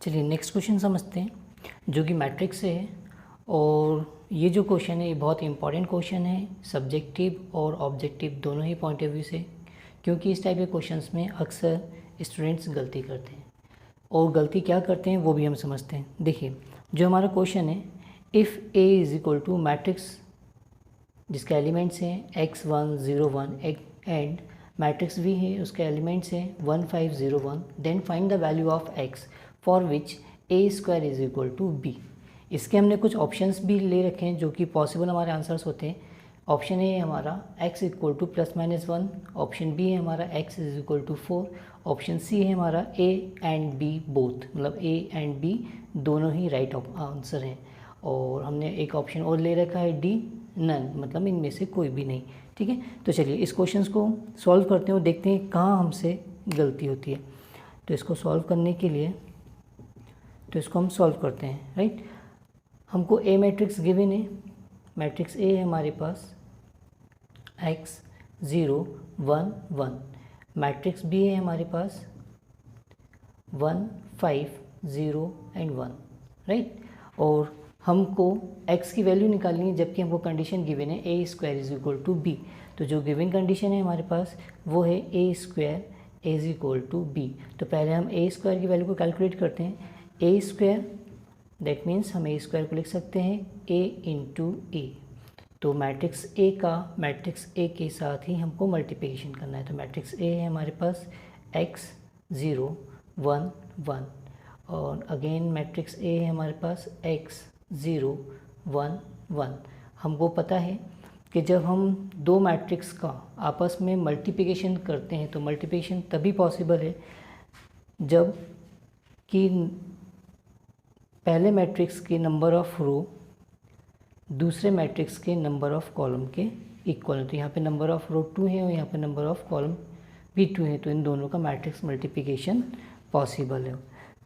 चलिए next question समझते हैं, जो कि मैट्रिक्स से है। और ये जो क्वेश्चन है ये बहुत इंपॉर्टेंट क्वेश्चन है, सब्जेक्टिव और ऑब्जेक्टिव दोनों ही पॉइंट ऑफ व्यू से, क्योंकि इस टाइप के क्वेश्चंस में अक्सर स्टूडेंट्स गलती करते हैं। और गलती क्या करते हैं वो भी हम समझते हैं। देखिए, जो हमारा क्वेश्चन है, if A is equal to matrix जिसके एलिमेंट्स हैं x1 0 1 एंड मैट्रिक्स V है, उसके एलिमेंट्स हैं 1 5 0 1, then find the value of x for which A square is equal to B. इसके हमने कुछ ऑप्शंस भी ले रखे हैं जो कि पॉसिबल हमारे आंसर्स होते हैं। ऑप्शन ए है हमारा x equal to +-1, option B है हमारा x is equal to 4, option C है हमारा a एंड b बोथ, मतलब a एंड b दोनों ही राइट आंसर हैं। और हमने एक ऑप्शन और ले रखा है डी, नन, मतलब इनमें से कोई भी नहीं। ठीक है, तो चलिए इस क्वेश्चन को सॉल्व करते हैं और देखते हैं कहाँ हमसे गलती होती है। तो इसको सॉल्व करने के लिए तो इसको हम सॉल्व करते हैं, राइट। हमको ए मैट्रिक्स गिवन है, मैट्रिक्स ए है हमारे पास x 0 1 1, मैट्रिक्स बी है हमारे पास 1 5 0 एंड 1, राइट। और हमको x की वैल्यू निकालनी है, जबकि हमको कंडीशन गिवन है A square is equal to B. तो जो गिवन कंडीशन है हमारे पास वो है A square is equal to B. तो पहले हम ए स्क्वायर की वैल्यू को कैलकुलेट करते हैं। ए स्क्वायर दैट मीन्स हम ए स्क्वायर को लिख सकते हैं ए इंटू ए। तो मैट्रिक्स ए का मैट्रिक्स ए के साथ ही हमको मल्टीप्लिकेशन करना है। तो मैट्रिक्स ए है हमारे पास x 0 1 1, और अगेन मैट्रिक्स ए है हमारे पास x 0 1 1। हमको पता है कि जब हम दो मैट्रिक्स का आपस में मल्टीप्लिकेशन करते हैं तो मल्टीप्लिकेशन तभी पॉसिबल है जब कि पहले मैट्रिक्स के नंबर ऑफ़ रो दूसरे मैट्रिक्स के नंबर ऑफ़ कॉलम के इक्वल है। तो यहाँ पे नंबर ऑफ़ रो 2 है और यहाँ पे नंबर ऑफ़ कॉलम भी 2 है, तो इन दोनों का मैट्रिक्स मल्टीप्लिकेशन पॉसिबल है।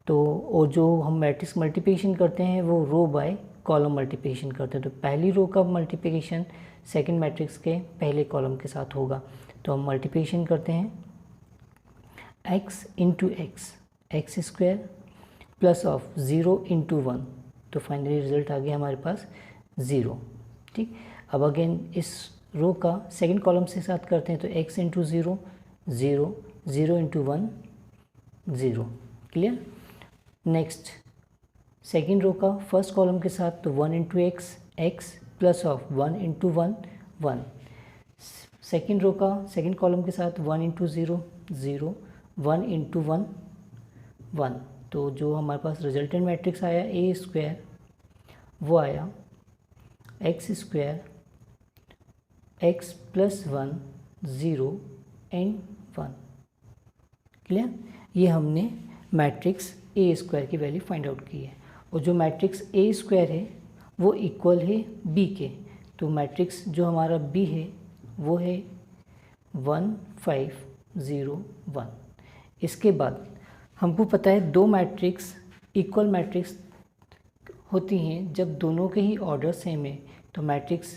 तो और जो हम मैट्रिक्स मल्टीप्लिकेशन करते हैं वो रो बाय कॉलम मल्टीप्लिकेशन करते हैं। तो पहली रो का मल्टीप्लिकेशन सेकंड मैट्रिक्स के पहले कॉलम के साथ होगा। तो हम मल्टीप्लिकेशन करते हैं x into x square plus of 0 into 1, तो फाइनली रिजल्ट आ गया हमारे पास 0। ठीक, अब अगेन इस रो का सेकंड कॉलम से साथ करते हैं। तो x into 0 0, 0 into 1 0, clear. Next second row का फर्स्ट कॉलम के साथ, तो 1 into x plus of 1 into 1 1। Second row का सेकंड कॉलम के साथ 1 इंटू 0 0, 1 इंटू 1 1। तो जो हमारे पास रिजल्टेंट मैट्रिक्स आया ए स्क्वायर वो आया x square x plus 1 0 and 1, clear. ये हमने मैट्रिक्स ए स्क्वायर की वैल्यू फाइंड आउट की है। और जो मैट्रिक्स ए स्क्वायर है वो इक्वल है बी के। तो मैट्रिक्स जो हमारा बी है वो है 1 5 0 1। इसके बाद हमको पता है दो मैट्रिक्स इक्वल मैट्रिक्स होती हैं जब दोनों के ही ऑर्डर सेम है। तो मैट्रिक्स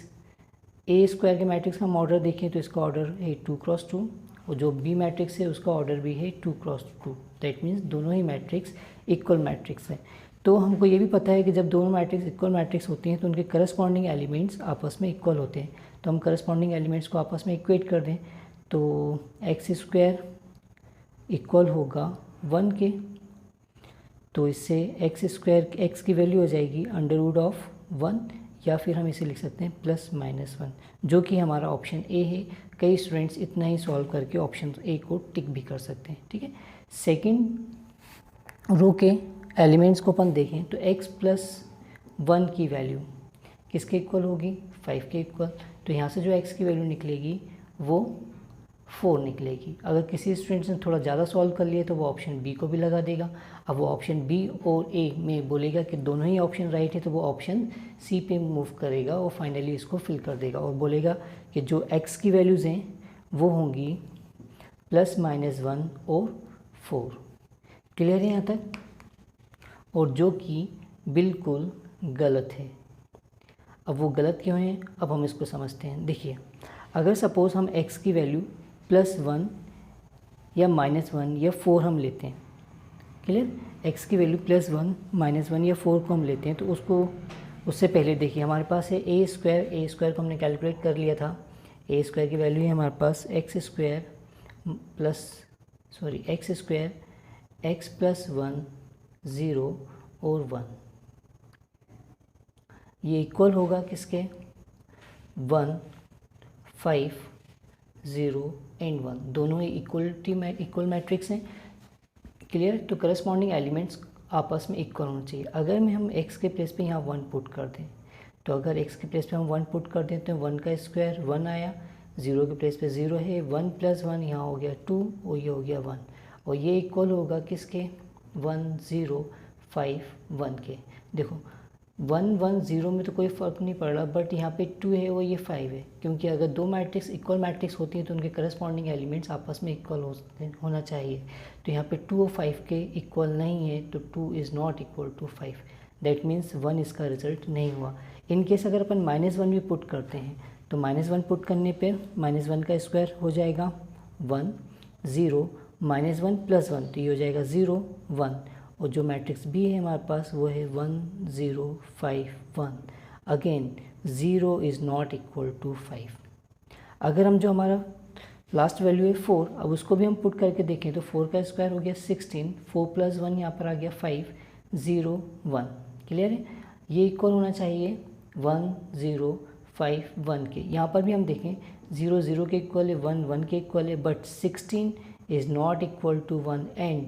ए स्क्वायर के मैट्रिक्स का हम ऑर्डर देखें तो इसका ऑर्डर है 2 क्रॉस 2, और जो बी मैट्रिक्स है उसका ऑर्डर भी है 2 क्रॉस 2। दैट मीन्स दोनों ही मैट्रिक्स इक्वल मैट्रिक्स है। तो हमको ये भी पता है कि जब दोनों मैट्रिक्स इक्वल मैट्रिक्स होती हैं तो उनके करस्पॉन्डिंग एलिमेंट्स आपस में इक्वल होते हैं। तो हम करस्पॉन्डिंग एलिमेंट्स को आपस में इक्वेट कर दें तो एक्स स्क्वायर इक्वल होगा 1 के। तो इससे एक्स स्क्वायर एक्स की वैल्यू हो जाएगी अंडर रूट ऑफ 1, या फिर हम इसे लिख सकते हैं +-1, जो कि हमारा ऑप्शन ए है। कई स्टूडेंट्स इतना ही सॉल्व करके ऑप्शन ए को टिक भी कर सकते हैं। ठीक है, सेकंड रो के एलिमेंट्स को अपन देखें तो x प्लस 1 की वैल्यू किसके इक्वल होगी, 5 के इक्वल। तो यहाँ से जो x की वैल्यू निकलेगी वो 4 निकलेगी। अगर किसी स्टूडेंट ने थोड़ा ज़्यादा सॉल्व कर लिया तो वो ऑप्शन बी को भी लगा देगा। अब वो ऑप्शन बी और ए में बोलेगा कि दोनों ही ऑप्शन राइट है, तो वो ऑप्शन सी पे मूव करेगा और फाइनली इसको फिल कर देगा और बोलेगा कि जो x की वैल्यूज़ हैं वो होंगी +-1 और 4। क्लियर है यहाँ तक, और जो कि बिल्कुल गलत है। अब वो गलत क्यों है, अब हम इसको समझते हैं। देखिए, अगर सपोज़ हम x की वैल्यू +1 या -1 या 4 हम लेते हैं, क्लियर। x की वैल्यू +1 -1 या 4 को हम लेते हैं तो उससे पहले देखिए हमारे पास है ए स्क्वायर को हमने कैलकुलेट कर लिया था। ए स्क्वायर की वैल्यू है हमारे पास x स्क्वायर x + 1 0 और 1, ये इक्वल होगा किसके 1 5 0 एंड 1, दोनों ही इक्वल मैट्रिक्स हैं। क्लियर। तो करस्पॉन्डिंग एलिमेंट्स आपस में इक्वल होना चाहिए। अगर हम x के प्लेस पे यहाँ 1 पुट कर दें, तो अगर x के प्लेस पे हम 1 पुट कर दें तो 1 का स्क्वायर 1 आया, 0 के प्लेस पे 0 है, 1 + 1 यहाँ हो गया 2 और ये हो गया 1, और ये इक्वल होगा किसके 1 0 5 1 के। देखो 1 1 0 में तो कोई फ़र्क नहीं पड़ रहा, बट यहाँ पे 2 है और ये 5 है, क्योंकि अगर दो मैट्रिक्स इक्वल मैट्रिक्स होती हैं तो उनके करस्पॉन्डिंग एलिमेंट्स आपस में इक्वल होना चाहिए। तो यहाँ पे 2 और 5 के इक्वल नहीं है, तो 2 is not equal to 5, that means 1 इसका रिजल्ट नहीं हुआ। इन केस अगर अपन -1 भी पुट करते हैं तो -1 पुट करने पे -1 का स्क्वायर हो जाएगा 1 0 -1 + 1, तो ये हो जाएगा 0 1, और जो मैट्रिक्स बी है हमारे पास वो है 1 0 5 1। Again 0 is not equal to 5। अगर हम जो हमारा लास्ट वैल्यू है 4, अब उसको भी हम पुट करके देखें तो 4 का स्क्वायर हो गया 16, 4 + 1 यहाँ पर आ गया 5 0 1। क्लियर है। ये इक्वल होना चाहिए 1 0 5 1 के। यहाँ पर भी हम देखें 0 0 के इक्वल है, 1 1 के इक्वल है, but 16 is not equal to 1 and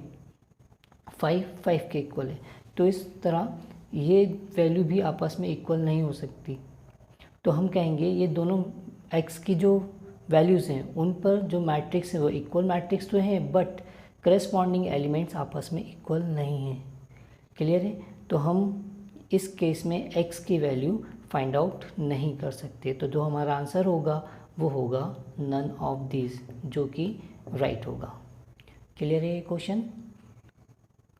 5 5 के इक्वल है। तो इस तरह ये वैल्यू भी आपस में इक्वल नहीं हो सकती। तो हम कहेंगे ये दोनों x की जो वैल्यूज़ हैं उन पर जो मैट्रिक्स है वो इक्वल मैट्रिक्स तो हैं, बट करस्पॉन्डिंग एलिमेंट्स आपस में इक्वल नहीं हैं। क्लियर है। तो हम इस केस में x की वैल्यू फाइंड आउट नहीं कर सकते, तो जो हमारा आंसर होगा वो होगा नन ऑफ दीज, जो कि राइट होगा। क्लियर है ये क्वेश्चन।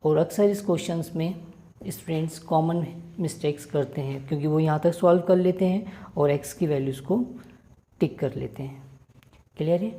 और अक्सर इस क्वेश्चंस में स्टूडेंट्स कॉमन मिस्टेक्स करते हैं, क्योंकि वो यहाँ तक सॉल्व कर लेते हैं और x की वैल्यूज़ को टिक कर लेते हैं। क्लियर है।